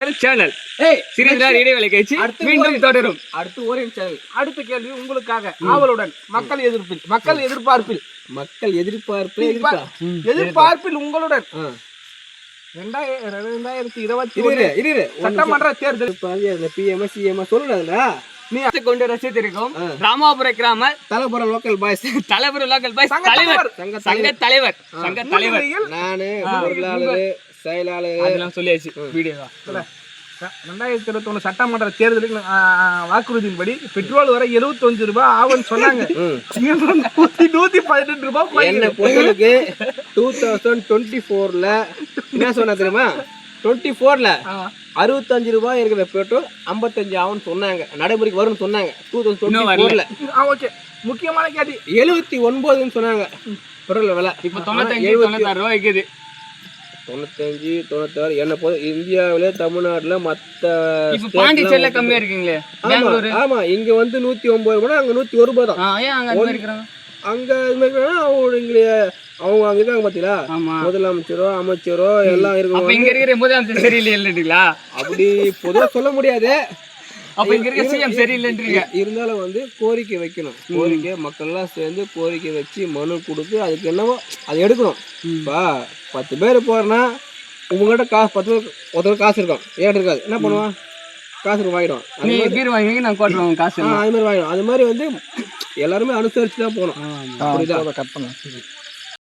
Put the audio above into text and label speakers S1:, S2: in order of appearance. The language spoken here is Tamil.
S1: சேனல் சிறிது இடைவேளை கழிச்சு மீண்டும் தொடரும்.
S2: அடுத்து ஒரே சேனல். அடுத்த கேள்வி உங்களுக்காக ஆவலுடன் மக்கள் எதிர்பார்ப்பில் உங்களுடன் 2021 சட்டமன்ற தேர்தல் பிஎம்எஸ் சிஎம்எஸ் சொல்லுறதுல
S1: நீ கொண்டு ரசித்திருக்கும் ராமாபுர கிராம
S2: தலபுர லோக்கல் பாய்ஸ்
S1: சங்க தலைவர்
S2: நானு பொருளாளர் செயலாளர்
S1: அதெல்லாம் சொல்லியாச்சு. வீடியோ
S3: 2021 சட்டமன்ற தேர்தலில் வாக்குறுதியின்படி பெட்ரோல் வர 75 ரூபாய் ஆகும்னு சொன்னாங்க. 118 ரூபாய்.
S2: என்ன பொருளுக்கு 2024ல என்ன சொன்னா தெரியுமா? 24ல 65 ரூபாய் இருக்கிற பெட்ரோல் 55 ஆகும்னு சொன்னாங்க. நடைமுறைக்கு வரும்னு சொன்னாங்க 2024ல.
S3: ஓகே, முக்கியமான கேள்வி
S2: 79ன்னு சொன்னாங்க பெட்ரோல் விலை.
S1: இப்போ 96 ரூபாய் இருக்குது.
S2: 95 96 என்ன போது இந்தியாவிலே தமிழ்நாட்டுல மத்த
S1: பாண்டிச்சேரியில கம்மியா இருக்குங்களே.
S2: ஆமா, இங்க வந்து 109 ரூபாய், அங்க 101 ரூபாய் தான். அங்க அவங்க அங்க இருக்காங்க பாத்தீங்களா, முதலமைச்சரோ அமைச்சரோ எல்லாம் இருக்கும்.
S1: இங்க இருக்கிற முதலமைச்சர் சரியில்லைங்களா?
S2: அப்படி பொதுவா சொல்ல முடியாது.
S1: அப்ப இங்க இருக்க சிஎம் சரியில்லைன்றீங்க.
S2: இருந்தாலும் வந்து கோரிக்கை வைக்கணும். கோரிக்கை மக்கள் எல்லாம் சேர்ந்து கோரிக்கை வச்சு மனு கொடுத்து அதுக்கு என்னவோ அதை எடுக்கணும். இப்ப 10 பேர் போறேன்னா உங்ககிட்ட காசு 10 பேர் ஒருத்தர் காசு இருக்கும், ஏட்டு இருக்காது, என்ன பண்ணுவான்? காசு வாங்கிடுவான்.
S1: வாங்கி நான் போட்டுருவோம் காசு.
S2: அது மாதிரி வாங்கிடும். அது மாதிரி வந்து எல்லாருமே அனுசரிச்சு தான் போகணும்.
S3: கட் பண்ண